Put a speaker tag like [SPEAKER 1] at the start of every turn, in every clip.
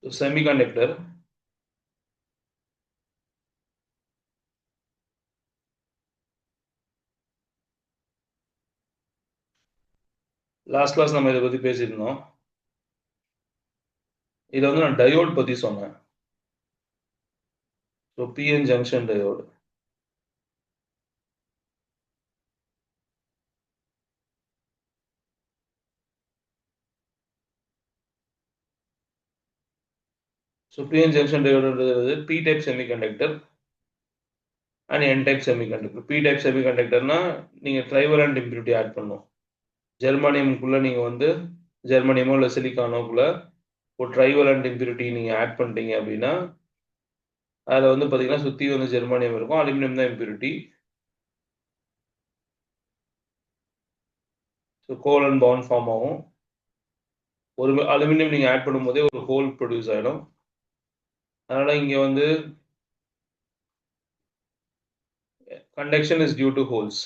[SPEAKER 1] So semiconductor. Last class நம்ம இதை பத்தி பேசியிருந்தோம். இதை வந்து நான் டயோட் பத்தி சொன்னேன். So PN junction diode. So PN junction டயோடுன்றது P type semiconductor and N type semiconductor. P type செமிகண்டக்டர்னா நீங்கள் ட்ரைவலண்ட் இம்பியூரிட்டி ஆட் பண்ணணும். ஜெர்மானியமுக்குள்ளே நீங்கள் வந்து ஜெர்மானியமோ இல்லை சிலிக்கானோக்குள்ளே ஒரு ட்ரைவலண்ட் இம்பியூரிட்டி நீங்கள் ஆட் பண்ணிட்டீங்க அப்படின்னா அதில் வந்து பார்த்தீங்கன்னா சுற்றி வந்து ஜெர்மானியம் இருக்கும், அலுமினியம் தான் impurity. So covalent bond form ஆகும். ஒரு அலுமினியம் நீங்கள் ஆட் பண்ணும்போதே ஒரு ஹோல் ப்ரொடியூஸ் ஆகிடும். அதனால் இங்கே வந்து conduction is due to holes.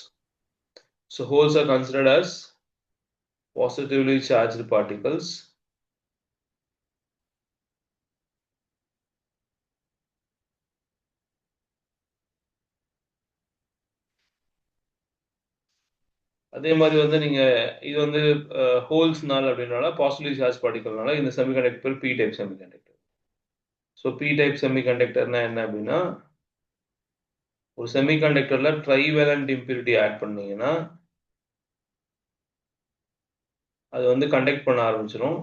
[SPEAKER 1] So holes are considered as positively charged particles. அதே மாதிரி வந்து நீங்க இது வந்து ஹோல்ஸ்னால அப்படின்னால பாசிட்டிவ்லி சார்ஜ் பார்ட்டிகல்னால இந்த semiconductor P type semiconductor. So P type செமிகண்டக்டர்னா என்ன அப்படின்னா ஒரு செமிகண்டக்டர்ல ட்ரைவேலண்ட் இம்பியூரிட்டி ஆட் பண்ணீங்கன்னா அது வந்து கண்டக்ட் பண்ண ஆரம்பிச்சிடும்.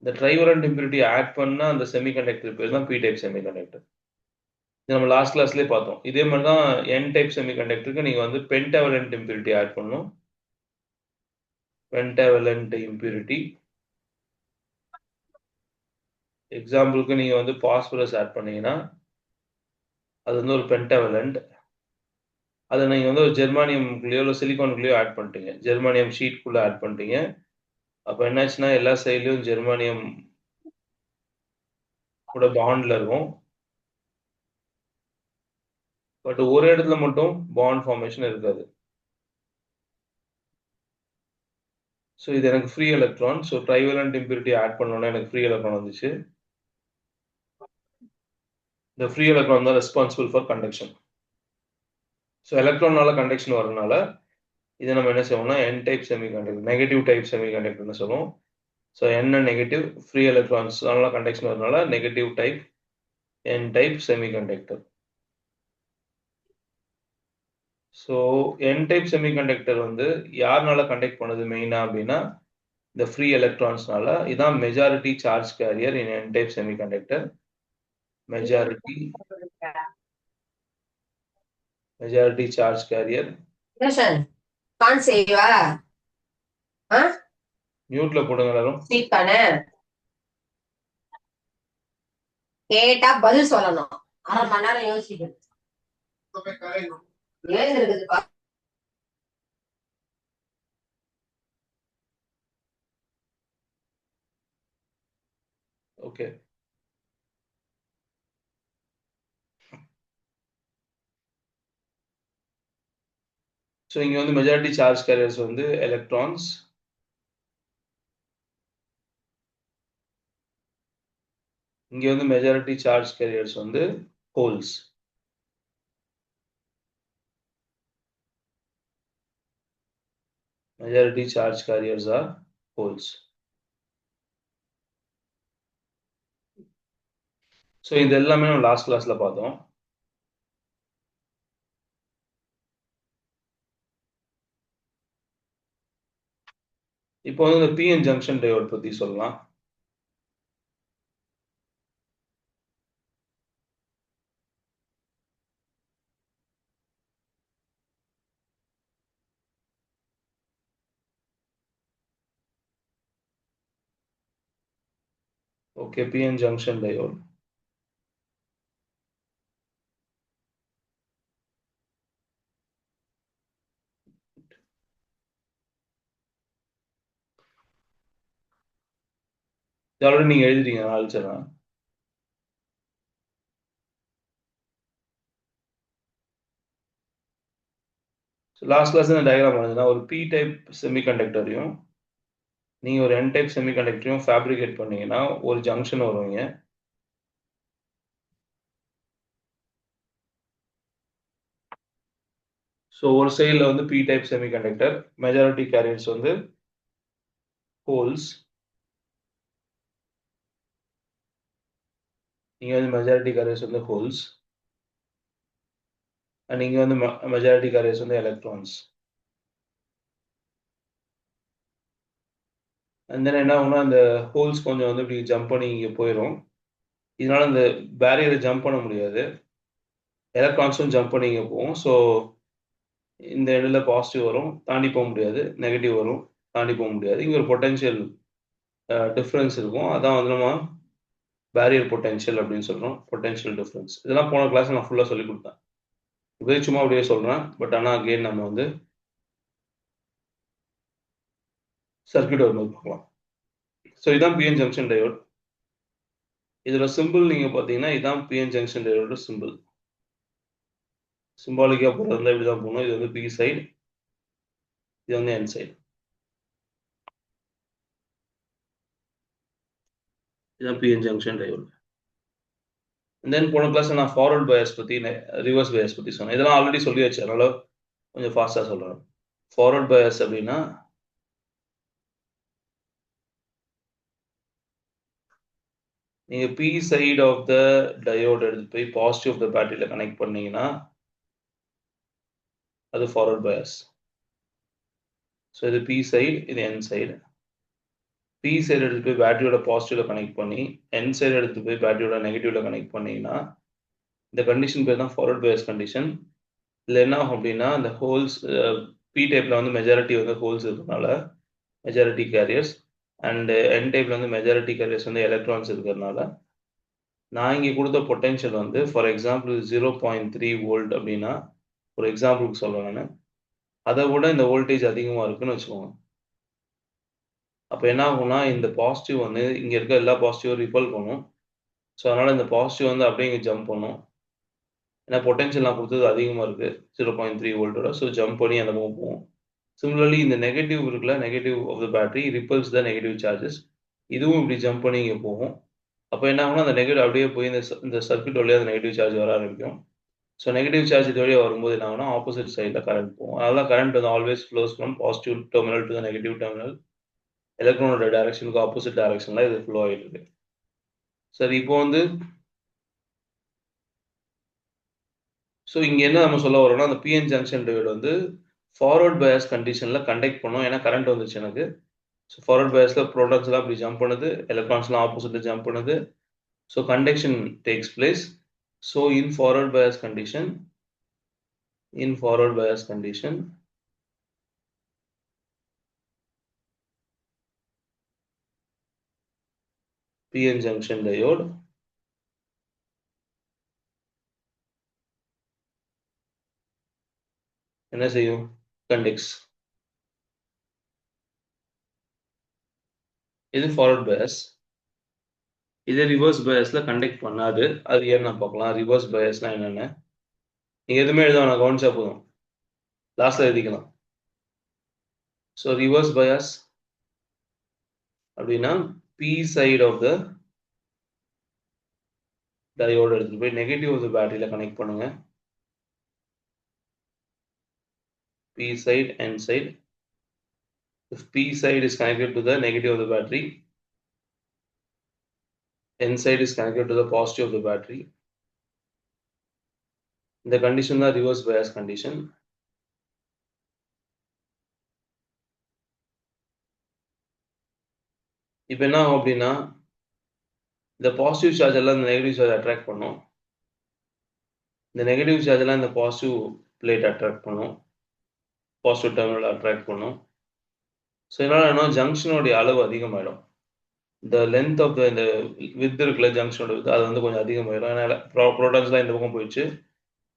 [SPEAKER 1] இந்த ட்ரைவேலண்ட் இம்பியூரிட்டி ஆட் பண்ணா அந்த செமிகண்டக்டர் பேர் தான் பி டைப் செமிகண்டக்டர். நம்ம லாஸ்ட் கிளாஸ்லேயே பார்த்தோம். இதே மாதிரி தான் என் டைப் செமிகண்டக்டருக்கு நீங்கள் வந்து பென்டாவலண்ட் இம்பியூரிட்டி ஆட் பண்ணணும். பென்டாவலண்ட் இம்பியூரிட்டி எக்ஸாம்பிளுக்கு நீங்கள் வந்து பாஸ்பரஸ் ஆட் பண்ணீங்கன்னா அது வந்து ஒரு பென்டாவலண்ட். அதை நீங்கள் வந்து ஒரு ஜெர்மானியம்குள்ளேயோ இல்லை சிலிக்கானுக்குள்ளேயோ ஆட் பண்ணிட்டீங்க, ஜெர்மானியம் ஷீட்குள்ளே ஆட் பண்ணிட்டீங்க. அப்போ என்னாச்சுன்னா எல்லா சைட்லையும் ஜெர்மானியம் கூட பாண்டில் இருக்கும். பட் ஒரு இடத்துல மட்டும் பாண்ட் ஃபார்மேஷன் இருக்காது. ஸோ இது எனக்கு free electron. So trivalent impurity add பண்ணோன்னா எனக்கு ஃப்ரீ எலக்ட்ரான் வந்துச்சு. இந்த ஃப்ரீ எலக்ட்ரான் தான் ரெஸ்பான்சிபிள் ஃபார் கண்டக்ஷன். ஸோ எலக்ட்ரானால கண்டக்ஷன் வரதுனால இதை நம்ம என்ன செய்வோம்னா N type semiconductor, negative type செமிகண்டக்டர்னு சொல்லுவோம். ஸோ என்ன நெகட்டிவ் ஃப்ரீ எலக்ட்ரான்ஸ் அதனால கண்டக்ஷன் வரதுனால negative type N type semiconductor. So N type semiconductor வந்து யாருனால கண்டக்ட் பண்ணுது மெயினா அப்படின்னா இந்த ஃப்ரீ எலக்ட்ரான்ஸ்னால. இதான் majority charge carrier in N type semiconductor. Majority charge carrier. மியூட்ல போடுங்க எல்லாரும்.
[SPEAKER 2] கேட்டா பதில் சொல்லணும். அரை மணி நேரம் யோசிக்கணும்.
[SPEAKER 1] ஓகே, ஸோ இங்க வந்து மெஜாரிட்டி சார்ஜ் கேரியர்ஸ் வந்து எலக்ட்ரான்ஸ். இங்க வந்து மெஜாரிட்டி சார்ஜ் கேரியர்ஸ் வந்து holes. Majority charge carriers are holes. So இது எல்லாமே நம்ம லாஸ்ட் கிளாஸ்ல பார்த்தோம். இப்போ வந்து இந்த பிஎன் ஜங்ஷன் டயோட் பத்தி சொல்லலாம். Okay, PN junction diode. Already நீங்க எழுதிட்டீங்க, நான் அழிச்சிடறேன். லாஸ்ட் கிளாஸ் டயக்ராம் வந்ததுன்னா ஒரு பி டைப் செமிகண்டக்டரையும் நீங்கள் ஒரு n டைப் செமிகண்டக்டரையும் ஃபேப்ரிகேட் பண்ணீங்கன்னா ஒரு ஜங்ஷன் வருவீங்க. ஸோ ஒரு சைடில் வந்து p type semiconductor, majority careers வந்து ஹோல்ஸ். இங்கே வந்து மெஜாரிட்டி கேரியர்ஸ் வந்து ஹோல்ஸ் அண்ட் இங்கே வந்து மெஜாரிட்டி கேரியர்ஸ் வந்து எலக்ட்ரான்ஸ். அண்ட் தென் என்ன ஆகும்னா அந்த ஹோல்ஸ் கொஞ்சம் வந்து இப்படி ஜம்ப் பண்ணி இங்கே போயிடும். இதனால அந்த பேரியரை ஜம்ப் பண்ண முடியாது. எலக்ட்ரான்ஸும் ஜம்ப் பண்ணி இங்கே போகும். ஸோ இந்த எண்டில் பாசிட்டிவ் வரும், தாண்டி போக முடியாது. நெகட்டிவ் வரும், தாண்டி போக முடியாது. இங்கே ஒரு பொட்டென்ஷியல் டிஃப்ரென்ஸ் இருக்கும். அதான் வந்து நம்ம பேரியர் பொட்டென்ஷியல் அப்படின்னு சொல்கிறோம். பொட்டென்ஷியல் டிஃப்ரென்ஸ் இதெல்லாம் போன கிளாஸ் நான் ஃபுல்லாக சொல்லி கொடுத்தேன். இப்போதே சும்மா அப்படியே சொல்கிறேன். பட் ஆனால் அகெயின் நம்ம வந்து சர்க்யூட் வரும்போது பார்க்கலாம். ஸோ இதான் பிஎன் ஜங்ஷன் டயோட். இதில் சிம்பிள் நீங்கள் பார்த்தீங்கன்னா இதான் பிஎன் ஜங்ஷன் டயோட சிம்பிள். சிம்பாலிக்காக போகிறது இப்படி தான் போகணும். இது வந்து பி சைடு, இது வந்து என் சைடு. இதுதான் பிஎன் ஜங்ஷன் டயோட். தென் போன கிளாஸ் நான் ஃபார்வர்ட் பயாஸ் பற்றி, ரிவர்ஸ் பயாஸ் பற்றி சொன்னேன். இதெல்லாம் ஆல்ரெடி சொல்லி வச்சு, அதனால கொஞ்சம் ஃபாஸ்ட்டாக சொல்கிறேன். ஃபார்வர்ட் பயாஸ் அப்படின்னா நீங்கள் P side of the diode எடுத்து போய் பாசிட்டிவ் ஆஃப் த பேட்டரியில் கனெக்ட் பண்ணீங்கன்னா அது ஃபார்வர்ட் பயாஸ். ஸோ இது பி சைடு, இது என் சைடு. பி சைடு எடுத்து போய் பேட்டரியோட பாசிட்டிவில் கனெக்ட் பண்ணி என் சைடு எடுத்து போய் பேட்டரியோட நெகட்டிவ்ல கனெக்ட் பண்ணீங்கன்னா இந்த கண்டிஷன் பேர் தான் ஃபார்வர்ட் பயாஸ் கண்டிஷன். இதில் என்ன ஆகும் அப்படின்னா அந்த ஹோல்ஸ் பி டைப்பில் வந்து மெஜாரிட்டி வந்து ஹோல்ஸ் இருக்கிறதுனால மெஜாரிட்டி கேரியர்ஸ் அண்ட் என் டைப்பில் வந்து மெஜாரிட்டி கேரியர்ஸ் வந்து எலக்ட்ரான்ஸ் இருக்கிறதுனால நான் இங்கே கொடுத்த பொட்டென்ஷியல் வந்து ஃபார் எக்ஸாம்பிள் 0.3 வோல்ட் அப்படின்னா ஒரு எக்ஸாம்பிளுக்கு சொல்கிறேன் நான். அதை விட இந்த வோல்டேஜ் அதிகமாக இருக்குன்னு வச்சுக்கோங்க. அப்போ என்ன ஆகும்னா இந்த பாசிட்டிவ் வந்து இங்கே இருக்க எல்லா பாசிட்டிவும் ரிப்பல் பண்ணும். ஸோ அதனால் இந்த பாசிட்டிவ் வந்து அப்படியே இங்கே ஜம்ப் பண்ணும். ஏன்னா பொட்டென்ஷியல் நான் கொடுத்தது அதிகமாக இருக்குது 0.3 வோல்ட்டோட. ஸோ ஜம்ப் பண்ணி அந்த பக்கம் போகும். சிமிலர்லி இந்த நெகட்டிவ் இருக்குல்ல, negative of the battery repels the negative charges. இதுவும் இப்படி ஜம்ப் பண்ணி இங்கே போகும். அப்போ என்ன ஆகும்னா அந்த நெகட்டிவ் அப்படியே போய் இந்த சர்க்யூட் வழியாக அந்த நெகட்டிவ் சார்ஜ் வர ஆரம்பிக்கும். ஸோ நெகட்டிவ் சார்ஜ் இது வழியாக வரும்போது என்ன ஆகும்னா ஆப்போசிட் சைடில் கரண்ட் போகும். அதனால் கரண்ட் வந்து always flows from positive terminal to the negative terminal. எலக்ட்ரானோட டைரக்ஷனுக்கு ஆப்போசிட் டைரக்ஷனில் இது ஃப்ளோ ஆகிட்டு இருக்கு. சரி, இப்போ வந்து ஸோ இங்கே என்ன நம்ம சொல்ல வரோம்னா அந்த பிஎன் ஜங்ஷன் டயோட் வந்து ஃபார்வர்ட் பயாஸ் கண்டிஷனில் கண்டக்ட் பண்ணும். ஏன்னா கரண்ட் வந்துச்சு எனக்கு. ஸோ ஃபார்வர்ட் பயாஸில் ப்ரோட்டான்ஸ்லாம் அப்படி ஜம்ப் பண்ணுது, எலக்ட்ரான்ஸ்லாம் ஆப்போசிட்டில் ஜம்ப் பண்ணுது. So conduction takes place. So in forward bias condition, PN junction diode என்ன செய்யும்? கண்டக்ட்ஸ். இது ஃபார்வர்ட் பயாஸ். இதே ரிவர்ஸ் பயாஸ்ல கண்டக்ட் பண்ணாது. அது ஏன் நான் பார்க்கலாம். ரிவர்ஸ் பயாஸ்னா என்னென்ன நீங்க எதுவுமே எழுத வேணாம், கவனிச்சா போதும். லாஸ்ட்ல எழுதிக்கலாம். ஸோ ரிவர்ஸ் பயாஸ் அப்படின்னா P side of the diode எடுத்துட்டு போய் நெகட்டிவ் ஆஃப் த பேட்டரியில கனெக்ட் பண்ணுங்க. P side, N side. If P side is connected to the negative of the battery, N side is connected to the positive of the battery. The condition is reverse bias condition. இப்போ என்ன ஆகும் அப்படின்னா இந்த positive charge எல்லாம் இந்த negative charge attract பண்ணும். இந்த negative charge எல்லாம் இந்த பாசிட்டிவ் பிளேட் அட்ராக்ட் பண்ணும், பாசிட்டிவ் டெர்மினல் அட்ராக்ட் பண்ணும். ஸோ இதனால என்ன ஜங்ஷனுடைய அளவு அதிகமாயிடும். இந்த லென்த் ஆஃப் இந்த வித் இருக்குல்ல ஜங்ஷனோட வித் அது வந்து கொஞ்சம் அதிகமாயிடும். அதனால ப்ரோட்டான்ஸ்லாம் இந்த பக்கம் போயிடுச்சு,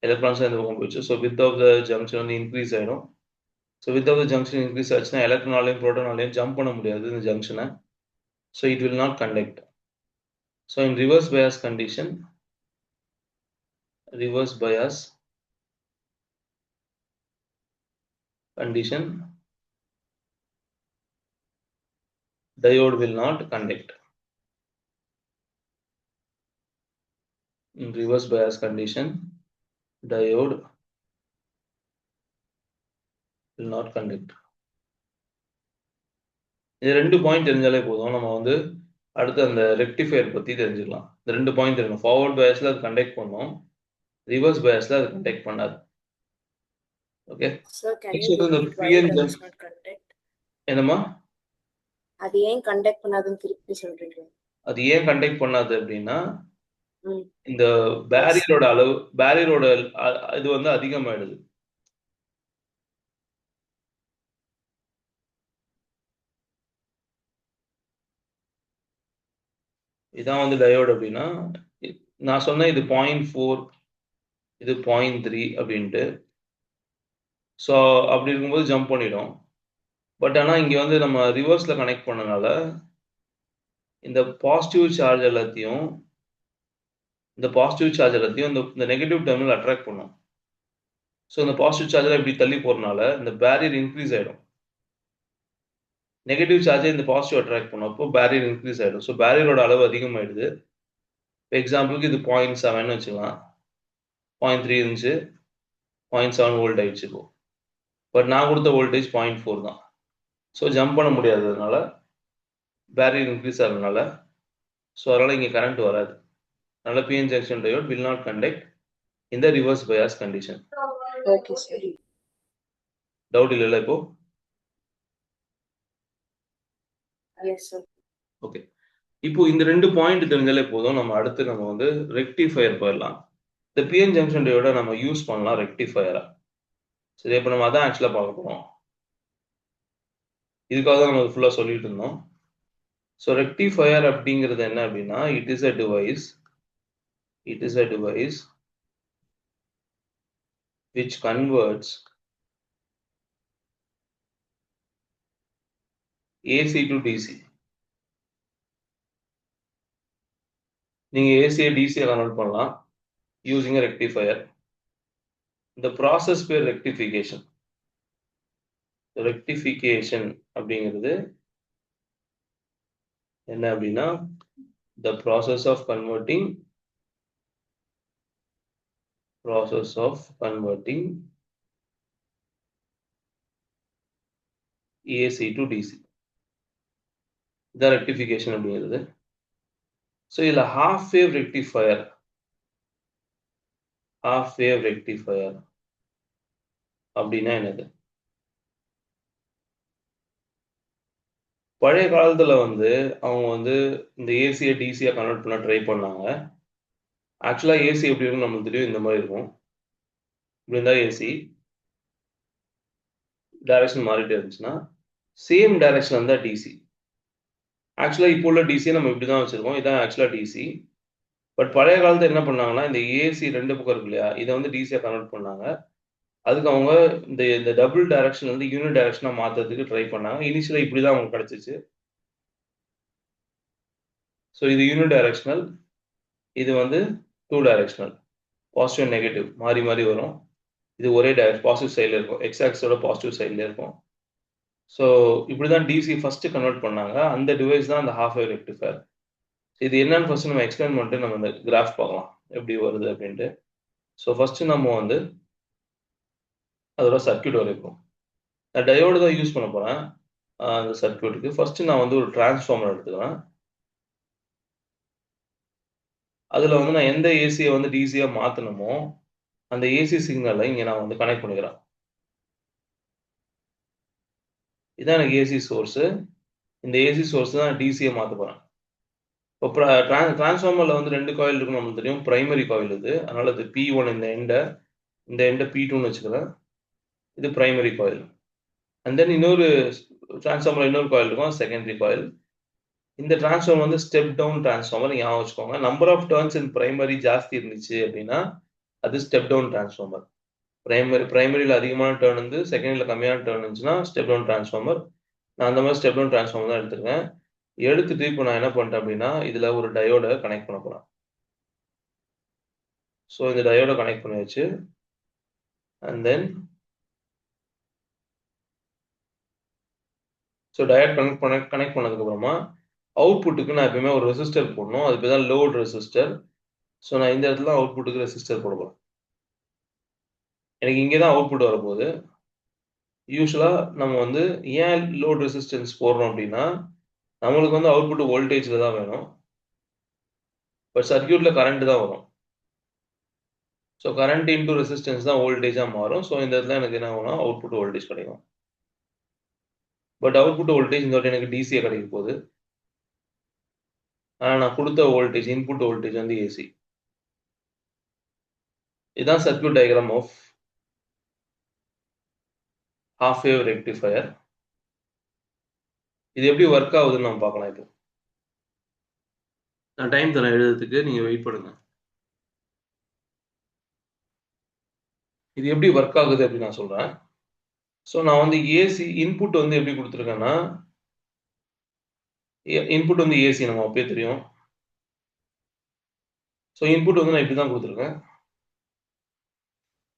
[SPEAKER 1] எலக்ட்ரான்ஸ்லாம் இந்த பக்கம் போயிடுச்சு. So width of the junction வந்து இன்க்ரீஸ் ஆகிடும். So width of the junction increase ஆச்சுன்னா எலக்ட்ரானாலையும் ப்ரோட்டானாலையும் ஜம்ப் பண்ண முடியாது இந்த ஜங்ஷனை. So it will not conduct. So in reverse bias condition, diode will not conduct. In reverse bias condition, diode will not conduct. இது 2 பாயிண்ட் தெரிஞ்சாலே போதும். நம்ம வந்து அடுத்து அந்த ரெக்டிஃபையர் பத்தி தெரிஞ்சுக்கலாம். இந்த 2 பாயிண்ட் தெரியும். ஃபார்வர்ட் பயாஸ்ல அது கண்டக்ட் பண்ணும், ரிவர்ஸ் பயாஸ்ல அது கண்டக்ட் பண்ணாது. Okay
[SPEAKER 3] Sir, can you
[SPEAKER 1] next இந்த
[SPEAKER 3] repeat why
[SPEAKER 1] PN
[SPEAKER 3] it does not conduct?
[SPEAKER 1] என்னமா
[SPEAKER 3] அது ஏன் கண்டக்ட் பண்ணாதுன்னு திருப்பி சொல்றீங்க?
[SPEAKER 1] அது ஏன் கண்டக்ட் பண்ணாது அப்படின்னா
[SPEAKER 3] ம்
[SPEAKER 1] இந்த பேரியரோட அளவு பேரியரோட இது வந்து அதிகமாயிடுது. இதான் வந்து டயோடு அப்படின்னா நான் சொன்னேன் இது 0.4 இது 0.3 அப்படின்ட்டு. ஸோ அப்படி இருக்கும்போது ஜம்ப் பண்ணிடும். பட் ஆனால் இங்கே வந்து நம்ம ரிவர்ஸில் கனெக்ட் பண்ணனால இந்த பாசிட்டிவ் சார்ஜ் எல்லாத்தையும் இந்த நெகட்டிவ் டெர்மினல் அட்ராக்ட் பண்ணும். ஸோ இந்த பாசிட்டிவ் சார்ஜில் இப்படி தள்ளி போகிறனால இந்த பேரியர் இன்க்ரீஸ் ஆகிடும். நெகட்டிவ் சார்ஜை இந்த பாசிட்டிவ் அட்ராக்ட் பண்ணும், அப்போ பேரியர் இன்க்ரீஸ் ஆகிடும். ஸோ பேரியரோட அளவு அதிகமாகிடுது. இப்போ எக்ஸாம்பிளுக்கு இது 0.7 வச்சுக்கலாம், 0.3 இருந்துச்சு, 0.7 வோல்ட் ஆயிடுச்சு. இப்போ பட் நான் கொடுத்த வோல்டேஜ் 0.4 தான். ஸோ ஜம்ப் பண்ண முடியாததுனால பேரியர் இன்க்ரீஸ் ஆகிறதுனால ஸோ அதனால் இங்கே கரண்ட் வராது. அதனால் PN junction diode will not conduct in the reverse bias condition.
[SPEAKER 3] Okay sir.
[SPEAKER 1] Doubt இல்லைல்ல இப்போ?
[SPEAKER 3] Yes sir.
[SPEAKER 1] ஓகே, இப்போ இந்த 2 பாயிண்ட் தெரிஞ்சாலே போதும். நம்ம அடுத்து நம்ம வந்து ரெக்டிஃபயர் போயிடலாம். இந்த PN ஜங்ஷன் டயோட நம்ம யூஸ் பண்ணலாம் ரெக்டிஃபயரா. சரி, இப்போ நம்ம அதான் ஆக்சுவலாக பார்க்க போகிறோம். இதுக்காக தான் நம்ம ஃபுல்லாக சொல்லிட்டு இருந்தோம். ஸோ ரெக்டிஃபயர் அப்படிங்கிறது என்ன அப்படின்னா it is a device which converts AC to DC. நீங்க AC DC கன்வெர்ட் பண்ணலாம் using a rectifier. இந்த ப்ராசஸ் பேர் ரெக்டிஃபிகேஷன். ரெக்டிஃபிகேஷன் அப்படிங்கிறது என்ன அப்படின்னா the process of converting AC to DC. இதான் ரெக்டிஃபிகேஷன் அப்படிங்கிறது. ஸோ இதில் ஹாஃப் வேவ் ரெக்டிஃபயர் அப்படின்னா என்னது? பழைய காலத்துல வந்து அவங்க வந்து இந்த ஏசியை டிசியா கன்வெர்ட் பண்ண ட்ரை பண்ணாங்க. ஆக்சுவலா ஏசி எப்படி இருக்கும் நம்மளுக்கு தெரியும், இந்த மாதிரி இருக்கும். இப்படி இருந்தா ஏசி டைரக்ஷன் மாறிட்டே இருந்துச்சுன்னா சேம் டைரக்ஷன் இருந்தா டிசி. ஆக்சுவலா இப்போ உள்ள டிசியை நம்ம இப்படிதான் வச்சிருக்கோம், இதான் ஆக்சுவலா டிசி. பட் பழைய காலத்துல என்ன பண்ணாங்கன்னா இந்த ஏசி 2 பக்கம் இருக்கு இல்லையா, இதை வந்து டிசியா கன்வெர்ட் பண்ணாங்க. அதுக்கு அவங்க இந்த டபுள் டைரக்ஷன் வந்து யூனிட் டைரக்ஷனா மாத்துறதுக்கு ட்ரை பண்ணாங்க. இனிஷியலா இப்படிதான் அவங்க கிடைச்சிச்சு. ஸோ இது யூனிட் டைரக்ஷனல், இது வந்து 2 டைரக்ஷனல், பாசிட்டிவ் அண்ட் நெகட்டிவ் மாறி மாறி வரும். இது ஒரே பாசிட்டிவ் சைடில் இருக்கும், எக்ஸ் ஆக்ஸோட பாசிட்டிவ் சைடில் இருக்கும். ஸோ இப்படிதான் டிசி ஃபர்ஸ்ட் கன்வெர்ட் பண்ணாங்க. அந்த டிவைஸ் தான் அந்த ஹாஃப் வேவ் ரெக்டிஃபயர். இது என்னன்னு ஃபர்ஸ்ட் நம்ம எக்ஸ்பிளைன் பண்ணிட்டு நம்ம இந்த கிராஃப் பார்க்கலாம் எப்படி வருது அப்படின்ட்டு. ஸோ ஃபர்ஸ்ட் நம்ம வந்து அதோட சர்க்கியூட் வரைக்கும் நான் டயோடு தான் யூஸ் பண்ண போறேன். அந்த சர்க்கியூட்டுக்கு ஃபர்ஸ்ட் நான் வந்து ஒரு டிரான்ஸ்ஃபார்மர் எடுத்துக்கிறேன். அதில் வந்து நான் எந்த ஏசியை வந்து டிசியாக மாற்றணுமோ அந்த ஏசி சிக்னலை இங்கே நான் வந்து கனெக்ட் பண்ணிக்கிறேன். இதான் எனக்கு ஏசி சோர்ஸு. இந்த ஏசி சோர்ஸ் தான் டிசியை மாற்ற போகிறேன். இப்போ டிரான்ஸ்ஃபார்மரில் வந்து 2 காயில் இருக்கும் நம்மளுக்கு தெரியும். பிரைமரி காயில் இது, அதனால் இது P1 இந்த எண்டை P2ன்னு வச்சுக்கிறேன். இது பிரைமரி காயில். அண்ட் தென் இன்னொரு டிரான்ஸ்ஃபார்மர் இன்னொரு காயில் இருக்கும், செகண்டரி காயில். இந்த டிரான்ஸ்ஃபார்மர் வந்து ஸ்டெப் டவுன் டிரான்ஸ்ஃபார்மர் ஞாபகம் வச்சுக்கோங்க. Number of turns in primary ஜாஸ்தி இருந்துச்சு அப்படின்னா அது ஸ்டெப் டவுன் டிரான்ஸ்ஃபார்மர். பிரைமரியில் அதிகமான டர்ன் வந்து செகண்டரியில் கம்மியான டர்ன் இருந்துச்சுன்னா ஸ்டெப் டவுன் டிரான்ஸ்ஃபார்மர். நான் அந்த மாதிரி ஸ்டெப் டவுன் டிரான்ஸ்ஃபார்மர் தான் எடுத்துருக்கேன். எடுத்துட்டு இப்போ நான் என்ன பண்ணிட்டேன் அப்படின்னா இதில் ஒரு டயோடை கனெக்ட் பண்ண போகிறேன். ஸோ இந்த டயோடை கனெக்ட் பண்ணியாச்சு. And then so diode connect பண்ணதுக்கப்புறமா அவுட்புட்டுக்கு நான் எப்பயுமே ஒரு ரெசிஸ்டர் போடணும். அது பேர் தான் லோட் ரெசிஸ்டர். ஸோ நான் இந்த இடத்துல அவுட்புட்டுக்கு ரெசிஸ்டர் போடுவேன். எனக்கு இங்கே தான் அவுட்புட் வரப்போகுது. யூஸ்வலாக நம்ம வந்து ஏன் லோட் ரெசிஸ்டன்ஸ் போடுறோம் அப்படின்னா, நம்மளுக்கு வந்து அவுட்புட் வோல்டேஜில் தான் வேணும். பட் சர்க்கியூட்டில் கரண்ட் தான் வரும். ஸோ கரண்ட் இன்டூ ரெசிஸ்டன்ஸ் தான் வோல்டேஜாக மாறும். ஸோ இந்த இடத்துல எனக்கு என்ன ஆகும்னா அவுட்புட் வோல்டேஜ் கிடைக்கும். பட் அவுட்புட் வோல்டேஜ் இந்த வாட்டி எனக்கு டிசியாக கிடைக்க போகுது. ஆனால் நான் கொடுத்த வோல்டேஜ் இன்புட் வோல்டேஜ் வந்து ஏசி. இதுதான் circuit diagram of half wave rectifier. இது எப்படி ஒர்க் ஆகுதுன்னு நம்ம பார்க்கலாம். இப்போ நான் டைம் தரேன் எழுதுறதுக்கு, நீங்கள் வெயிட் பண்ணுங்க. இது எப்படி ஒர்க் ஆகுது அப்படின்னு நான் சொல்கிறேன். ஸோ நான் வந்து ஏசி இன்புட் வந்து எப்படி கொடுத்துருக்கேன்னா, இன்புட் வந்து ஏசி நம்ம அப்பயே தெரியும். ஸோ இன்புட் வந்து நான் இப்படி தான் கொடுத்துருக்கேன்.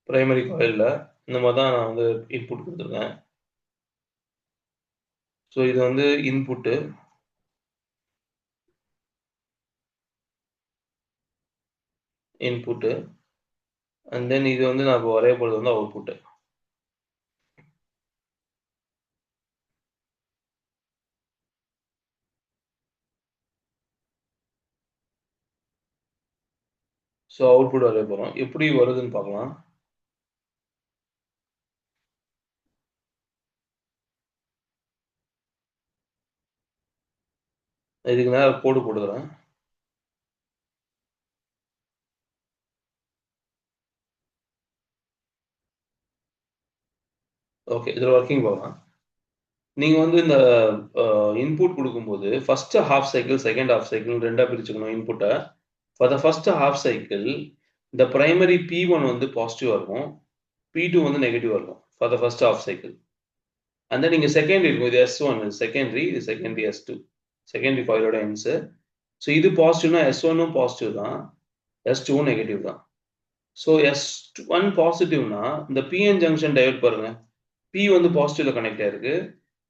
[SPEAKER 1] பிரைமரி காயிலில் இந்த மாதிரி தான் நான் வந்து இன்புட் கொடுத்துருக்கேன். ஸோ இது வந்து இன்புட்டு, அண்ட் தென் இது வந்து நான் இப்போ வரைய போகிறது வந்து அவுட்புட்டு. ஸோ அவுட்புட் வரைய போகிறோம். எப்படி வருதுன்னு பார்க்கலாம். இதுக்கு நேரம் கோடு போடுறேன். ஓகே, இதில் ஒர்க்கிங் பார்க்கலாம். நீங்கள் வந்து இந்த இன்புட் கொடுக்கும்போது first half cycle second half cycle ரெண்டாக பிரிச்சுக்கணும் இன்புட்டை. For the first half cycle இந்த பிரைமரி P1 வந்து பாசிட்டிவாக இருக்கும், P2 வந்து நெகட்டிவாக இருக்கும் for the first half cycle. அந்த நீங்கள் செகண்டரி இருக்கும், இது S1 செகண்டரி, இது secondary S2, secondary காயிலோட ends. So இது பாசிட்டிவ்னா S1ம் பாசிட்டிவ் தான், S2ம் நெகட்டிவ் தான். ஸோ S1 பாசிட்டிவ்னா இந்த PN ஜங்ஷன் டயோட் பாருங்க, P வந்து பாசிட்டிவ்ல கனெக்ட் ஆயிருக்கு,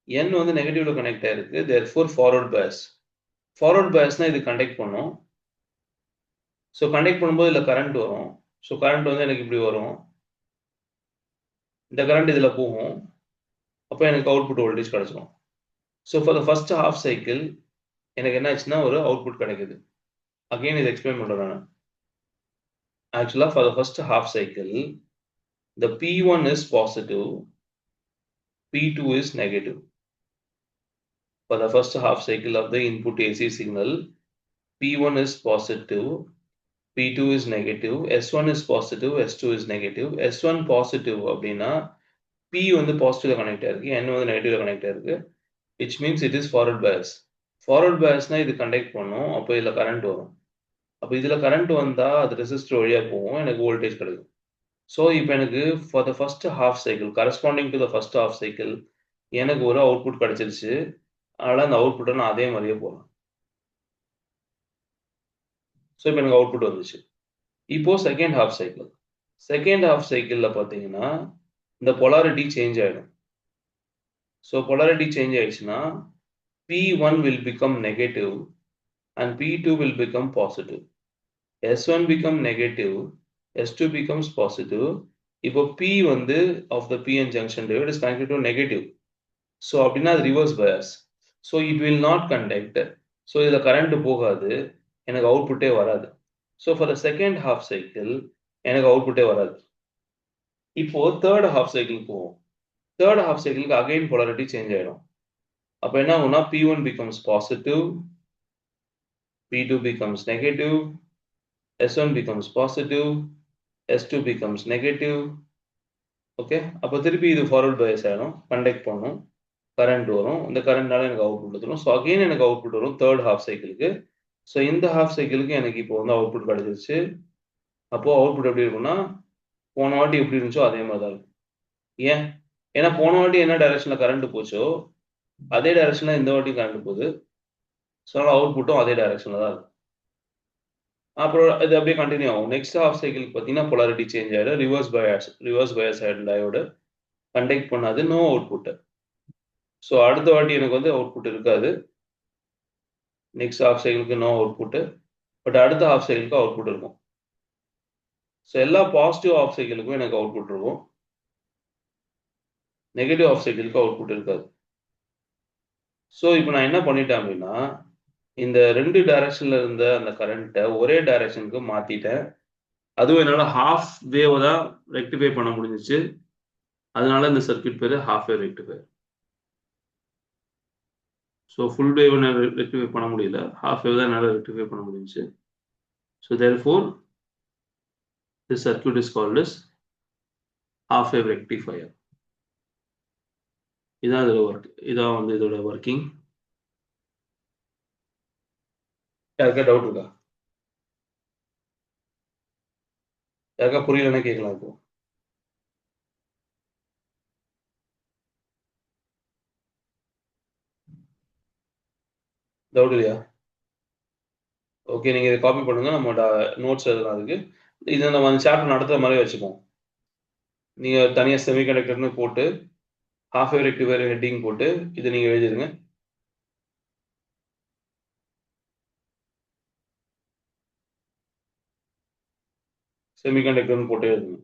[SPEAKER 1] N வந்து நெகட்டிவ்ல கனெக்ட் ஆயிருக்கு. therefore forward Paes. ஃபார்வர்ட் பயஸ்னா இது கண்டக்ட் பண்ணும். ஸோ கண்டக்ட் பண்ணும்போது இதில் கரண்ட் வரும். ஸோ கரண்ட் வந்து எனக்கு இப்படி வரும், இந்த கரண்ட் இதில் போகும், அப்போ எனக்கு அவுட்புட் வோல்டேஜ் கிடைச்சிடும். So for the first half cycle எனக்கு என்ன ஆச்சுன்னா ஒரு அவுட்புட் கிடைக்குது. அகெயின் இது எக்ஸ்பிளைன் பண்ணுறேன் நான். ஆக்சுவலாக for the first half cycle the P1 is positive, P2 is negative. For the first half cycle of the input AC signal, P1 is positive, P2 is negative, S1 is positive, S2 is negative. S1 positive அப்படின்னா P வந்து பாசிட்டிவ்ல connect ஆயிருக்கு, N வந்து நெகட்டிவ்ல connect ஆயிருக்கு, which means it is forward bias. forward biasனா இது conduct பண்ணும், அப்போ இதில் current வரும். அப்போ இதில் கரண்ட் வந்தால் அது ரெசிஸ்டர் வழியாக போகும், எனக்கு வோல்டேஜ் கிடைக்கும். ஸோ இப்போ எனக்கு for the first half cycle corresponding to the first half cycle எனக்கு ஒரு அவுட்புட் கிடைச்சிருச்சு. அதனால் அந்த அவுட்புட்டை நான் அதே மாதிரியே போகலாம். ஸோ இப்போ எனக்கு அவுட்புட் வந்துச்சு. இப்போ செகண்ட் ஹாஃப் சைக்கிளில் பார்த்தீங்கன்னா இந்த பொலாரிட்டி சேஞ்ச் ஆகிடும். ஸோ பொலாரிட்டி சேஞ்ச் ஆயிடுச்சுன்னா P1 will become negative and P2 will become positive. S1 become negative, S2 becomes positive. இப்போ P வந்து of the PN junction diode is connected to negative. So அப்படின்னா அது reverse bias. So it will not conduct. So இதில் current போகாது, எனக்கு அவுட்புட்டே வராது. So for the second half cycle எனக்கு அவுட்புட்டே வராது. இப்போ தேர்ட் ஹாஃப் சைக்கிள் போவோம். தேர்ட் ஹாஃப் சைக்கிளுக்கு அகைன் போலாரிட்டி சேஞ்ச் ஆகிடும். அப்போ என்ன ஆகும்னா P1 becomes positive, P2 becomes negative, S1 becomes positive, S2 becomes negative. Okay, அப்போ திருப்பி இது ஃபார்வர்ட் பயஸ் ஆகிடும், கண்டக்ட் பண்ணும், கரண்ட் வரும், இந்த கரண்ட்னால எனக்கு அவுட்புட் வரும். ஸோ அகெயின் எனக்கு அவுட்புட் வரும் தேர்ட் ஹாஃப் சைக்கிளுக்கு. ஸோ இந்த ஹாஃப் சைக்கிளுக்கு எனக்கு இப்போ வந்து அவுட்புட் கிடைச்சிருச்சு. அப்போது அவுட்புட் எப்படி இருக்குன்னா போன வாட்டி எப்படி இருந்துச்சோ அதே மாதிரி தான் இருக்கும். ஏன்? ஏன்னா போன வாட்டி என்ன டைரக்ஷனில் கரண்ட் போச்சோ அதே டைரக்ஷனில் இந்த வாட்டி கரண்ட் போகுது. ஸோ அதனால் அவுட்புட்டும் அதே டைரக்ஷனில் தான் இருக்கும். அப்புறம் இது அப்படியே கண்டினியூ ஆகும். நெக்ஸ்ட் ஹாஃப் சைக்கிளுக்கு பார்த்தீங்கன்னா பொலாரிட்டி சேஞ்ச் ஆகிடும், ரிவர்ஸ் பயஸ் ஆகிடும், டயோடு கண்டக்ட் பண்ணாது, நோ அவுட்புட்டு. ஸோ அடுத்த வாட்டி எனக்கு வந்து அவுட்புட் இருக்காது. நெக்ஸ்ட் ஹாஃப் சைக்கிளுக்கு நோ அவுட்புட்டு, பட் அடுத்த ஹாஃப் சைக்கிளுக்கு அவுட்புட் இருக்கும். ஸோ எல்லா பாசிட்டிவ் ஹாஃப் சைக்கிளுக்கும் எனக்கு அவுட்புட் இருக்கும், நெகட்டிவ் ஹாஃப் சைக்கிளுக்கு அவுட்புட் இருக்காது. ஸோ இப்போ நான் என்ன பண்ணிட்டேன் அப்படின்னா, இந்த 2 டைரக்ஷனில் இருந்த அந்த கரண்ட்டை ஒரே டைரக்ஷனுக்கு மாற்றிட்டேன். அதுவும் என்னால் ஹாஃப் வேவை தான் ரெக்டிஃபை பண்ண முடிஞ்சிச்சு. அதனால இந்த சர்க்யூட் பேர் half wave rectifier. So full wave என்னால் ரெக்டிஃபை பண்ண முடியல, ஹாஃப் வேவ் தான் என்னால் ரெக்டிஃபை பண்ண முடிஞ்சிச்சு. So therefore this circuit is called as half wave rectifier. இதான் இதோட ஒர்க், இதான் வந்து இதோட ஒர்க்கிங். யாருக்கா டவுட் இருக்கா? யாருக்கா புரியலன்னா கேட்கலாம். இப்போ டவுட் இல்லையா? ஓகே, நீங்கள் இதை காப்பி பண்ணுங்க, நம்ம நோட்ஸ் எழுதலாம். அதுக்கு இதை நம்ம அந்த சாப்டர் நடத்துகிற மாதிரி வச்சுப்போம். நீங்கள் தனியாக செமிகண்டக்டர்னு போட்டு ஹாஃப் வேவ் ரெக்டிஃபையர் ஹெட்டிங் போட்டு இதை நீங்கள் எழுதிடுங்க. செமிகண்டக்டர்னு போட்டு எழுதுங்க.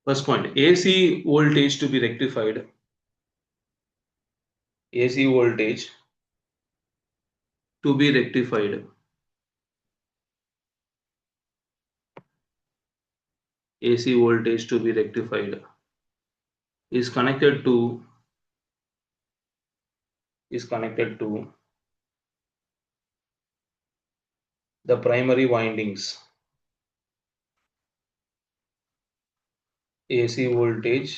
[SPEAKER 1] First point, AC voltage to be rectified. AC voltage to be rectified AC voltage to be rectified is connected to the primary windings. AC voltage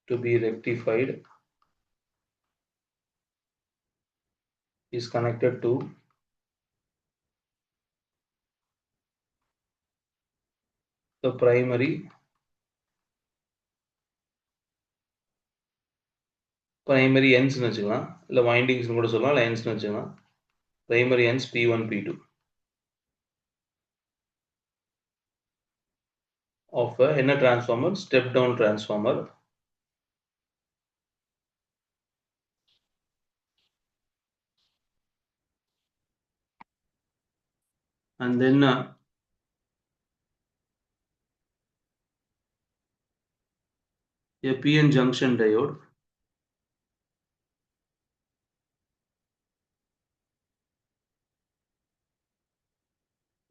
[SPEAKER 1] to be rectified is connected to the primary ends னு வச்சுக்கலாம், இல்லை வைண்டிங்ஸ்னு கூட சொல்லலாம், இல்லை ends னு வச்சுக்கலாம். Primary ends P1 P2 of a என்ன transformer, step down transformer. And then a PN junction diode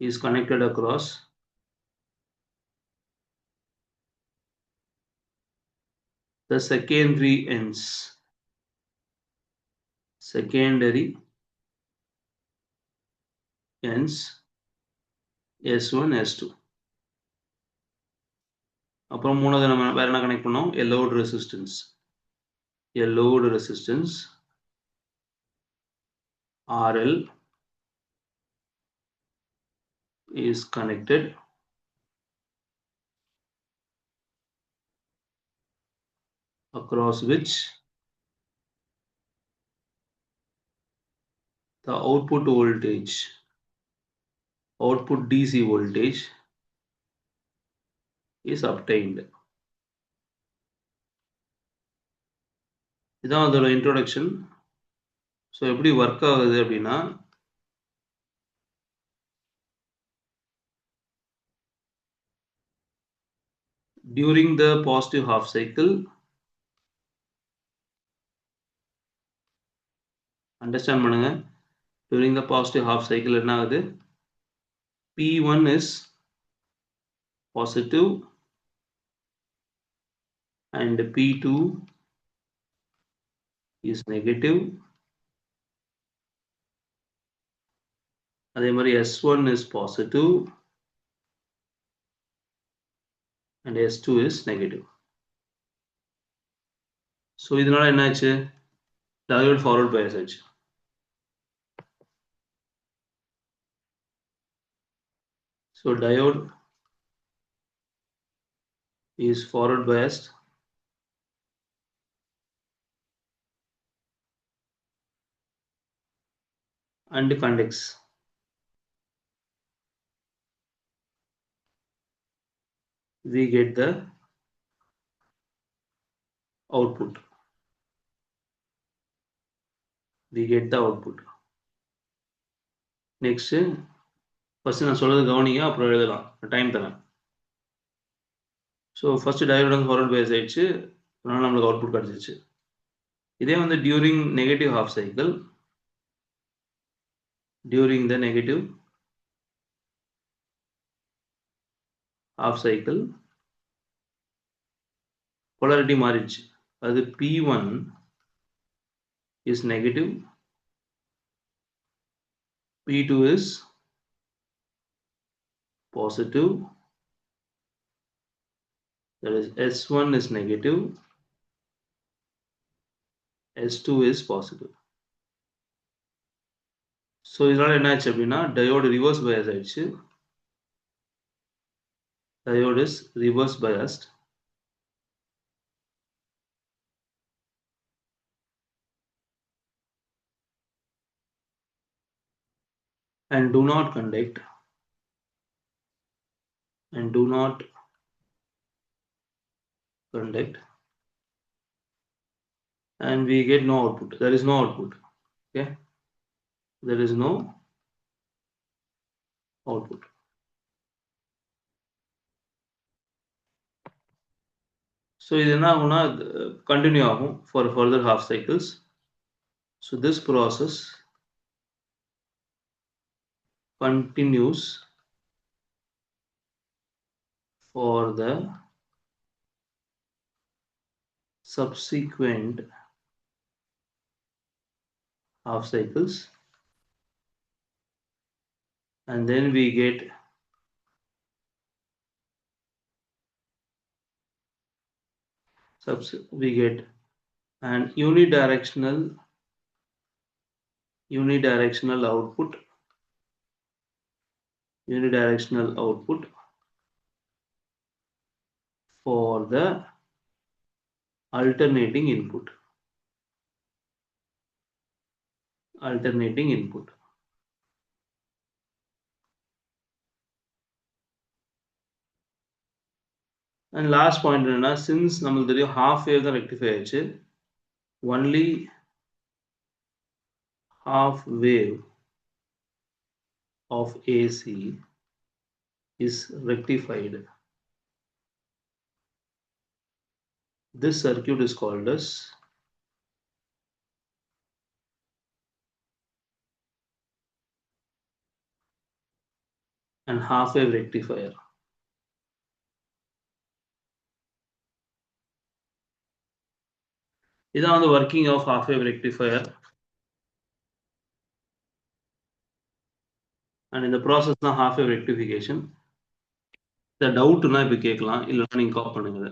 [SPEAKER 1] is connected across the secondary ends. S1 S2. அப்புறம் மூணாவது நம்ம வேற என்ன கனெக்ட் பண்ணோம், a load resistance RL is connected across which the output DC voltage is obtained. இதான் அதோட introduction. So எப்படி work ஆகுது அப்படின்னா, during the positive half cycle, understand பண்ணுங்க, during the positive half cycle என்ன ஆகுது, P1 is positive and P2 is negative. அதே மாதிரி S1 is positive and S2 is negative. So இதனால என்னாச்சு, diode forward bias ஆச்சு. So diode is forward biased and conducts. we get the output. Next, first நான் சொல்றது கவனிங்க, அப்புறம் எழுதலாம், டைம் தரேன். ஸோ ஃபர்ஸ்ட் டயோடு வந்து ஃபார்வர்ட் பயாஸ் ஆயிடுச்சு, அதனால நம்மளுக்கு அவுட்புட் கிடச்சிருச்சு. இதே வந்து during negative half cycle, during the negative half cycle polarity மாறிடுச்சு. அது P1 is negative, P2 is positive, that is S1 is negative, S2 is positive. So இதனால என்ன ஆச்சு அப்படின்னா டயோடு ரிவர்ஸ் பயாஸ் ஆயிடுச்சு. Diode is reverse biased. And do not conduct and we get no output. There is no output. Okay, there is no output. So இது என்ன ஆகும்னா continue ஆகும் for further half cycles. So this process continues for the subsequent half cycles, and then we get an unidirectional output for the alternating input. And last point என்னன்னா, since நமக்கு தெரியும் half wave தான் rectify ஆயிடுச்சு, only half wave of AC is rectified. This circuit is called as an half wave rectifier. இதான் வந்து working of half wave rectifier. And in the process தான் half wave rectification. இந்த டவுட்னா இப்ப கேட்கலாம், இல்லைன்னா நீங்க கால் பண்ணுங்க.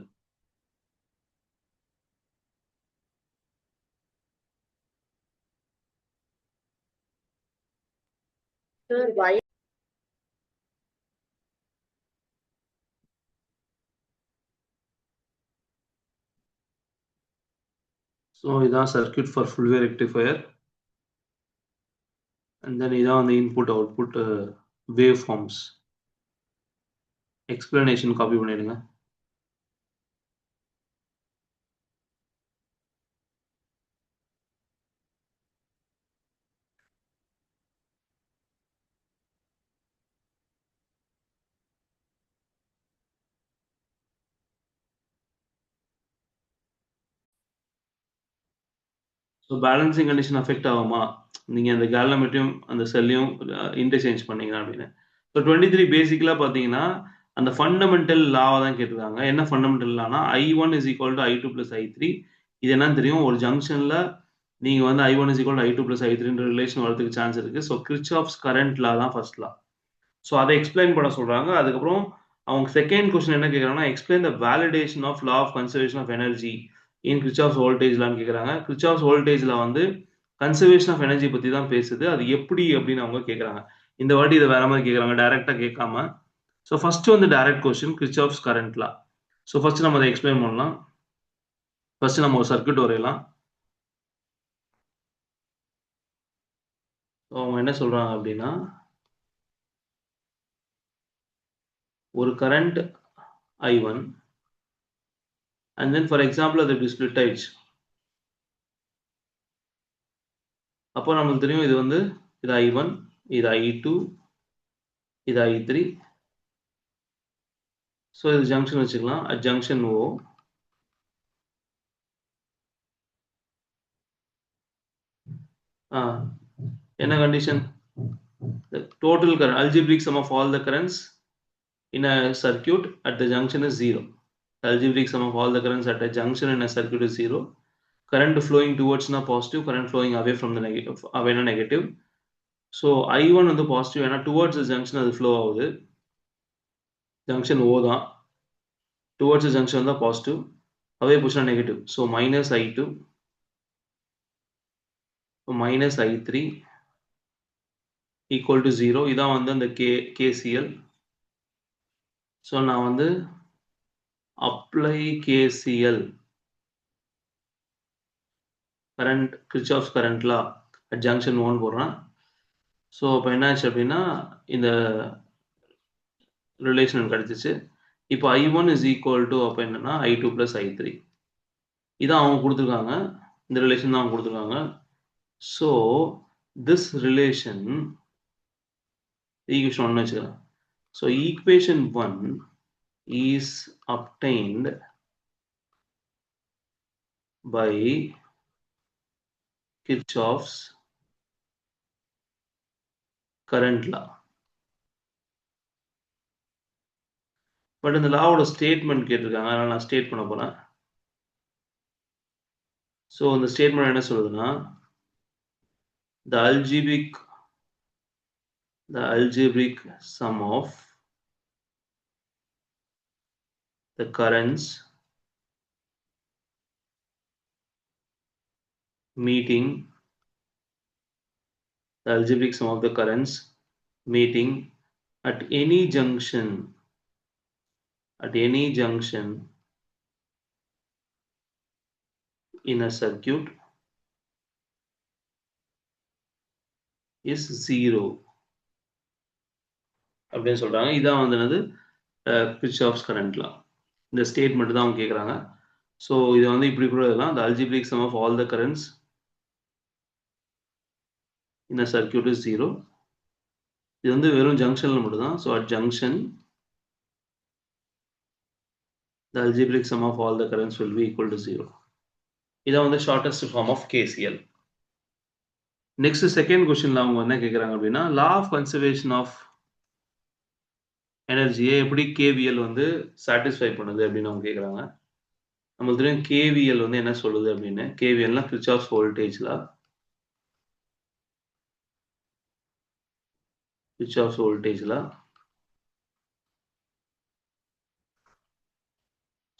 [SPEAKER 3] Sir, why?
[SPEAKER 1] So இதான் circuit for full wave rectifier. And then இதான் வந்து input output waveforms. Explanation copy பண்ணிடுங்க. ஸோ பேலன்சிங் கண்டிஷன் அஃபெக்ட் ஆகுமா நீங்கள் அந்த கேலமெட்டையும் அந்த செல்லையும் இன்டர்சேஞ்ச் பண்ணீங்க அப்படின்னு. ஸோ 23 பேசிக்கலாக பார்த்தீங்கன்னா அந்த ஃபண்டமெண்டல் லாவை தான் கேட்டிருக்காங்க. என்ன fundamental Lana I1 is equal to I2 plus I3. இது என்னன்னு தெரியும், ஒரு ஜங்ஷனில் நீங்கள் வந்து I1 is equal to I2 plus I3ன்ற ரிலேஷன் வரதுக்கு சான்ஸ் இருக்குது. ஸோ கிர்ச்சாஃப்ஸ் கரண்ட் லா தான் ஃபர்ஸ்ட் லா. ஸோ அதை எக்ஸ்பிளைன் பண்ண சொல்கிறாங்க. அதுக்கப்புறம் அவங்க செகண்ட் கொஸ்டின் என்ன கேட்குறாங்கன்னா, explain the validation of law of conservation of energy in Kirchhoff's voltage லான்னு கேட்குறாங்க. கிர்ச்சாஃப்ஸ் வோல்டேஜ்ல வந்து கன்சர்வேஷன் ஆஃப் எனர்ஜி பற்றி தான் பேசுது. அது எப்படி அப்படின்னு அவங்க கேட்குறாங்க. இந்த வாட்டி இதை வேற மாதிரி கேட்குறாங்க, டைரெக்டாக கேட்காம. ஸோ ஃபர்ஸ்ட் வந்து டைரக்ட் கொஸ்டின் கிர்ச்சாஃப்ஸ் கரண்ட் லா. ஸோ ஃபர்ஸ்ட் நம்ம அதை எக்ஸ்பிளைன் பண்ணலாம். ஃபர்ஸ்ட் நம்ம ஒரு சர்க்யூட் வரையலாம். அவங்க என்ன சொல்றாங்க அப்படின்னா, ஒரு current I1 and then for example அது இப்படி ஸ்ப்ளிட் ஆயிடுச்சு. அப்போ நமக்கு தெரியும் இது வந்து இது I1, இது I2, இது I3. ஸோ இது ஜங்ஷன் வச்சுக்கலாம். at junction O என்ன condition? The total current, algebraic sum of all the currents in a circuit at the junction is 0. The algebraic sum of all the currents at a junction in a circuit is 0. Current flowing towards na positive, current flowing away from the negative, away na negative. So I1 வந்து positive ஏன்னா towards the junction அது flow ஆகுது. Junction O தான். Towards the junction தான் positive, away push na negative. So minus I2, minus I3 equal to 0. இதான் வந்து அந்த KCL. So நான் வந்து apply KCL, current, Kirchhoff's current law at junction 1 போடுறேன். ஸோ அப்போ என்ன ஆச்சு அப்படின்னா இந்த ரிலேஷன் கிடைச்சிச்சு. இப்போ I1 is equal to அப்போ என்னன்னா I2 plus I3. இதான் அவங்க கொடுத்துருக்காங்க, இந்த ரிலேஷன் தான் அவங்க கொடுத்துருக்காங்க. ஸோ திஸ் ரிலேஷன் ஈக்குவேஷன் 1 வச்சுக்கலாம். So equation 1 is obtained by Kirchhoff's current law. But இந்த லாவோட ஸ்டேட்மெண்ட் கேட்டிருக்காங்க, அதனால நான் ஸ்டேட் பண்ண போறேன். ஸோ இந்த ஸ்டேட்மெண்ட் என்ன சொல்லுதுன்னா the algebraic sum of the currents meeting, the algebraic sum of the currents meeting at any junction in a circuit is 0 அப்படின்னு சொல்றாங்க. இதான் வந்து என்னது Kirchhoff's current law. இந்த ஸ்டேட்மெண்ட் தான் அவங்க கேட்குறாங்க. ஸோ இதை வந்து இப்படி கூட எழுதலாம், the algebraic sum of all the currents in a circuit is 0. இது வந்து வெறும் ஜங்ஷன்ல மட்டும் தான். So at junction the algebraic sum of all the currents will be equal to 0. இதான் வந்து shortest form of KCL. Next second கொஸ்டின்ல அவங்க என்ன கேட்குறாங்க அப்படின்னா law of conservation of எனர்ஜியை எப்படி KVL வந்து சாட்டிஸ்ஃபை பண்ணுது அப்படின்னு அவங்க கேட்குறாங்க. நம்மளுக்கு தெரியும் KVL வந்து என்ன சொல்லுது அப்படின்னு. KVLனா Kirchhoff's voltage law. Kirchhoff's voltage law.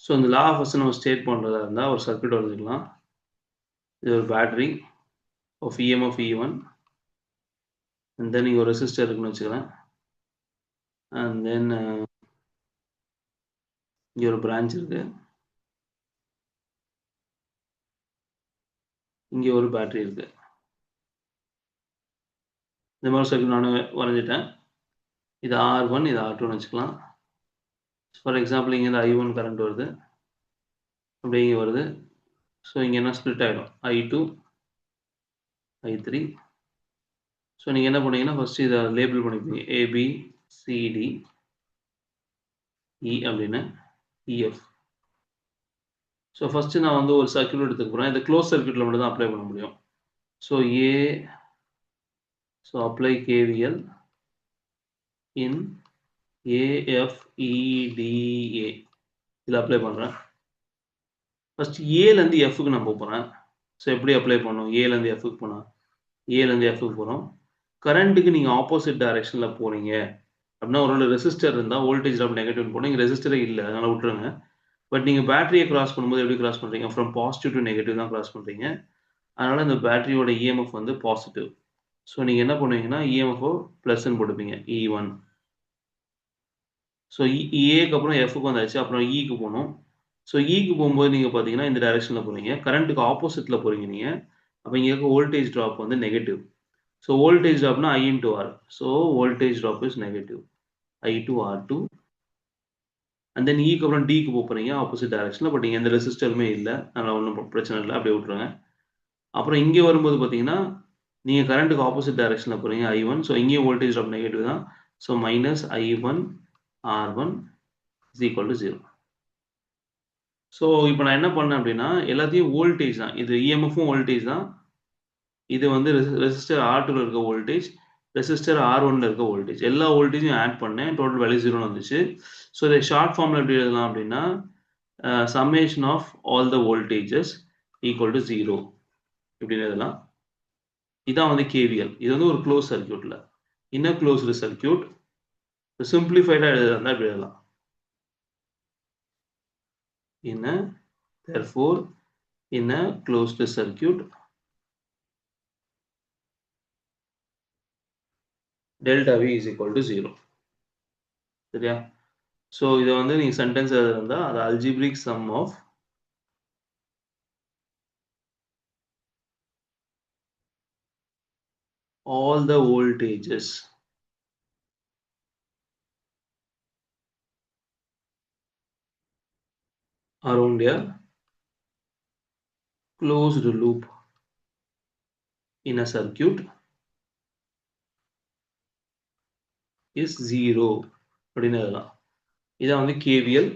[SPEAKER 1] So இந்த லா ஃபர்ஸ்ட் நம்ம ஸ்டேட் பண்ணுறதா இருந்தால் ஒரு சர்க்யூட் வரைஞ்சிக்கலாம். இது ஒரு battery of EMF E1 and then இங்கே ஒரு ரெசிஸ்டர் இருக்குன்னு வச்சுக்கலாம். அண்ட் தென் இங்கே ஒரு பிரான்ச் இருக்கு, இங்கே ஒரு பேட்டரி இருக்கு. இந்த மாதிரி சர்க்யூட் நான் வரைஞ்சிட்டேன். இது R1, இது R2ன்னு வச்சுக்கலாம். ஃபார் எக்ஸாம்பிள் இங்கே இந்த I1 கரண்ட் வருது, அப்படியே இங்கே வருது. ஸோ இங்கே என்ன ஸ்ப்ளிட் ஆகிடும், I2, I3. ஸோ நீங்கள் என்ன பண்ணீங்கன்னா ஃபர்ஸ்ட் இதை லேபிள் பண்ணிப்பீங்க ABCD E அப்படின்னு EF. ஸோ ஃபர்ஸ்ட் நான் வந்து ஒரு சர்க்யூட் எடுத்துக்க போகிறேன். இந்த க்ளோஸ் சர்க்யூட்டில் மட்டும் தான் அப்ளை பண்ண முடியும். ஸோ அப்ளை KVL இன் AFEDA. இதில் அப்ளை பண்ணுறேன். ஃபர்ஸ்ட் ஏலேருந்து எஃப்க்கு நான் போகிறேன். ஸோ எப்படி அப்ளை பண்ணணும், ஏலேருந்து எஃப்க்கு போனால் ஏலேருந்து எஃப்க்கு போகிறோம். கரண்ட்டுக்கு நீங்கள் ஆப்போசிட் டைரக்ஷனில் போகிறீங்க அப்படின்னா ஒரு ரெசிஸ்டர் இருந்தால் வோல்டேஜ் ட்ராப் நெகட்டிவ் போனால் இங்கே ரெசிஸ்டரே இல்லை, அதனால் விட்டுருங்க. பட் நீங்கள் பேட்டரியை கிராஸ் பண்ணும்போது எப்படி கிராஸ் பண்ணுறீங்க, ஃப்ரம் பாசிட்டிவ் டு நெகட்டிவ் தான் கிராஸ் பண்ணுறீங்க. அதனால் இந்த பேட்டரியோட EMF வந்து பாசிட்டிவ். ஸோ நீங்கள் என்ன பண்ணுவீங்கன்னா EMF ப்ளஸ்ன்னு போட்டுப்பீங்க E1. ஸோ ஏக்கு அப்புறம் எஃப்க்கு வந்தாச்சு, அப்புறம் ஈக்கு போகணும். ஸோ ஈக்கு போகும்போது நீங்கள் பார்த்தீங்கன்னா இந்த டைரக்ஷனில் போகிறீங்க, கரண்ட்டுக்கு ஆப்போசிட்டில் போகிறீங்க நீங்கள். அப்போ இங்கே இருக்க வோல்டேஜ் ட்ராப் வந்து நெகட்டிவ். ஸோ வோல்டேஜ் ட்ராப்னா I into R. So voltage drop is negative I to R2 and then ஈக்கு அப்புறம் டிக்கு போகிறீங்க ஆப்போசிட் டைரக்ஷனில். பட் இங்கே எந்த ரெசிஸ்டருமே இல்லை, அதனால் ஒன்றும் பிரச்சனை இல்லை, அப்படியே விட்ருங்க. அப்புறம் இங்கே வரும்போது பார்த்தீங்கன்னா நீங்கள் கரண்ட்டுக்கு ஆப்போசிட் டைரக்ஷனில் போகிறீங்க I1. ஸோ இங்கேயும் வோல்டேஜ் ட்ராப் நெகட்டிவ் தான். So minus I1 R1 is equal to 0. So இப்போ நான் என்ன பண்ணேன் அப்படின்னா எல்லாத்தையும் வோல்டேஜ் தான், இது இஎம்எஃப்பும் வோல்டேஜ் தான், இது வந்து ரெசிஸ்டர் R2ல இருக்க வோல்டேஜ், ரெசிஸ்டர் R1ல இருக்க வோல்டேஜ், எல்லா வோல்டேஜும் ஆட் பண்ணேன், டோட்டல் வேல்யூ 0 வந்துச்சு. ஸோ இதை ஷார்ட் ஃபார்மில் எப்படி எழுதலாம் அப்படின்னா summation of all the voltages equal to 0 இப்படின்னு எழுதலாம். இதான் வந்து KVL. இது வந்து ஒரு க்ளோஸ் சர்க்கியூட்டில், இன்னர் க்ளோஸ்டு சர்க்கியூட் சிம்பிளிஃபைடாக எழுதுறதா இப்படி எழுதலாம். Therefore in a closed circuit delta V is equal to 0. சரியா? ஸோ இதை வந்து நீங்கள் சென்டென்ஸ் எழுதுறதா அது algebraic sum of all the voltages around a closed loop in a circuit is 0 அப்படின்னு எழுதலாம். இதான் வந்து KVL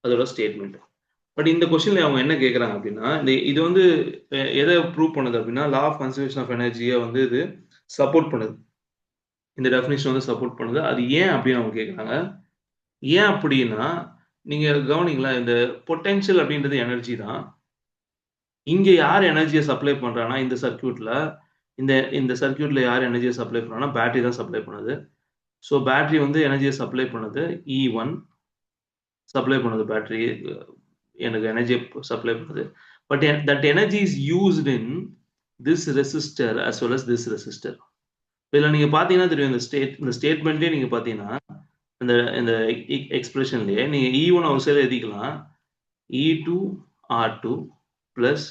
[SPEAKER 1] அதோட ஸ்டேட்மெண்ட். பட் இந்த கொஸ்டின்ல அவங்க என்ன கேட்குறாங்க அப்படின்னா இது வந்து எதை ப்ரூவ் பண்ணுது அப்படின்னா லா ஆஃப் கன்சர்வேஷன் ஆஃப் எனர்ஜியை வந்து இது சப்போர்ட் பண்ணுது, இந்த டெஃபினிஷன் வந்து சப்போர்ட் பண்ணுது. அது ஏன் அப்படின்னு அவங்க கேட்குறாங்க. ஏன் அப்படின்னா நீங்கள் கவனிங்களா, இந்த பொட்டென்ஷியல் அப்படின்றது எனர்ஜி தான். இங்கே யார் எனர்ஜியை சப்ளை பண்ணுறான்னா இந்த சர்க்கியூட்டில் இந்த சர்க்கியூட்டில் யார் எனர்ஜியை சப்ளை பண்ணுறாங்கன்னா பேட்டரி தான் சப்ளை பண்ணுது. ஸோ பேட்டரி வந்து எனர்ஜியை சப்ளை பண்ணுது, E1 சப்ளை பண்ணுது, பேட்டரி எனக்கு எனர்ஜியை சப்ளை பண்ணுது. But that energy is used in this resistor as well as this resistor. இதில் நீங்கள் பார்த்தீங்கன்னா தெரியும், இந்த ஸ்டேட்மெண்ட்லேயே நீங்கள் பார்த்தீங்கன்னா இந்த எக்ஸ்பிரஷன்லேயே நீங்கள் E1 ஒரு சைடு எழுதிக்கலாம், E2 R2 plus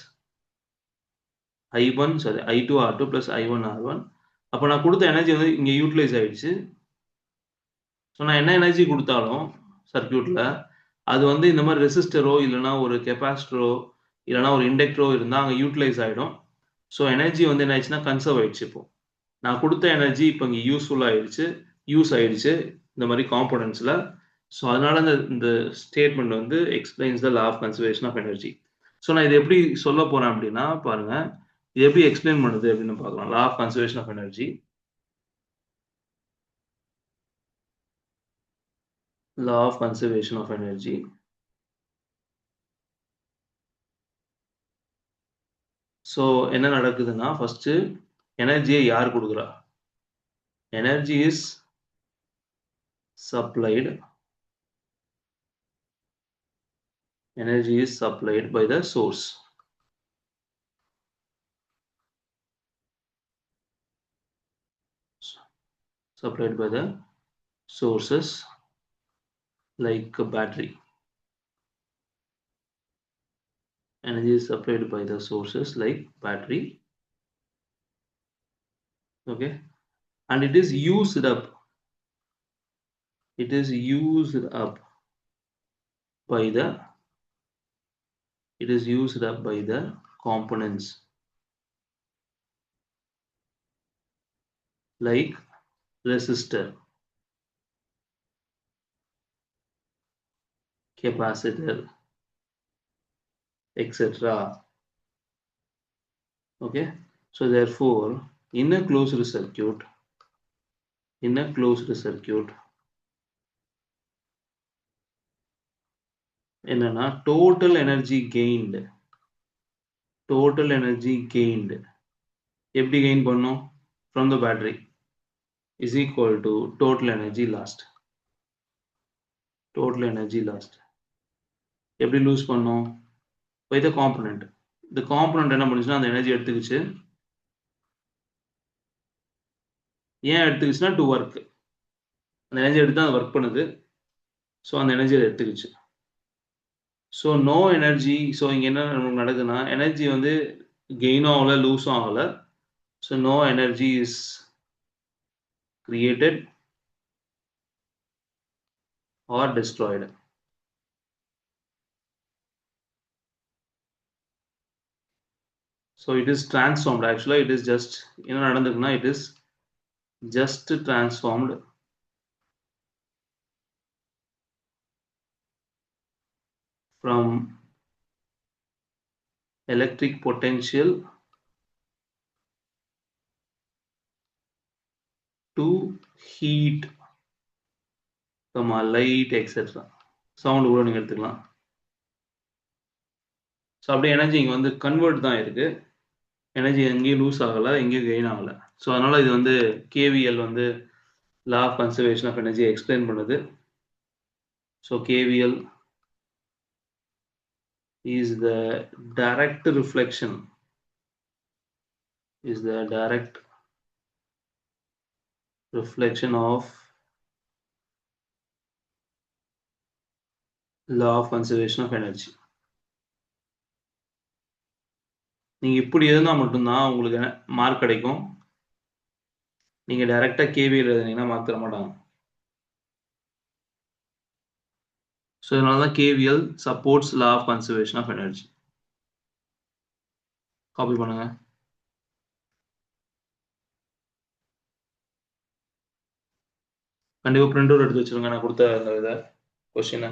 [SPEAKER 1] I2 R2 plus I1 R1. அப்போ நான் கொடுத்த எனர்ஜி வந்து இங்கே யூட்டிலைஸ் ஆகிடுச்சு. ஸோ நான் என்ன எனர்ஜி கொடுத்தாலும் சர்க்கியூட்டில் அது வந்து இந்த மாதிரி ரெசிஸ்டரோ இல்லைனா ஒரு கெப்பாசிட்டரோ இல்லைனா ஒரு இண்டக்டரோ இருந்தால் அங்கே யூட்டிலைஸ் ஆகிடும். ஸோ எனர்ஜி வந்து என்ன ஆயிடுச்சுன்னா கன்சர்வ் ஆகிடுச்சு. இப்போ நான் கொடுத்த எனர்ஜி இப்போ இங்கே யூஸ் ஆகிடுச்சு இந்த மாதிரி காம்போனன்ட்ஸில். ஸோ அதனால இந்த ஸ்டேட்மெண்ட் வந்து explains the law of conservation of energy. So நான் இது எப்படி சொல்ல போகிறேன் அப்படின்னா பாருங்கள், இது எப்படி எக்ஸ்பிளைன் பண்ணுது அப்படின்னு பார்க்கலாம். Law of conservation of energy, law of conservation of energy. So என்ன நடக்குதுன்னா ஃபர்ஸ்ட் எனர்ஜியை யார் கொடுக்குறா? Energy is supplied by the source. Supplied by the sources like a battery. Energy is supplied by the sources like battery. Okay, and it is used up by the components like resistor, capacitor, etc. Okay, so therefore in a closed circuit என்னன்னா total energy gained எப்படி gain பண்ணோம்? from the battery is equal to total energy lost. எப்படி loose பண்ணோம்? by the component. the component என்ன பண்ணுச்சுன்னா அந்த energy எடுத்துக்கிச்சு. ஏன் எடுத்துக்கிச்சுன்னா டு ஒர்க், அந்த எனர்ஜி எடுத்து தான் ஒர்க் பண்ணுது. ஸோ அந்த எனர்ஜியை எடுத்துக்கிச்சு. So no energy. ஸோ இங்கே என்ன நடக்குதுன்னா எனர்ஜி வந்து கெயினும் ஆகலை லூஸும் ஆகலை. So no energy is created or destroyed. So it is transformed. Actually, it is just, என்ன நடந்திருக்குன்னா, it is just transformed from electric potential to heat, light, etc. Sound கூட நீங்க எடுத்துக்கலாம். ஸோ அப்படியே எனர்ஜி இங்கே வந்து கன்வெர்ட் தான் இருக்கு. எனர்ஜி எங்கேயும் லூஸ் ஆகலை, எங்கேயும் கெயின் ஆகலை. ஸோ அதனால இது வந்து கேவிஎல் வந்து law of conservation of energy explain பண்ணுது. So KVL is the direct reflection of law of conservation of energy. நீங்க இப்படி எழுதினா மட்டும்தான் உங்களுக்கு மார்க் கிடைக்கும். நீங்க டைரக்டா கேவிஎல் எழுதுனீங்கன்னா மார்க் தர மாட்டாங்க. ஸோ அதனால தான் KVL supports law of conservation of energy. Copy பண்ணுங்க. கண்டிப்பா பிரிண்ட் அவுட் எடுத்து வச்சிருங்க நான் கொடுத்த அந்த இதை கொஸ்டினை.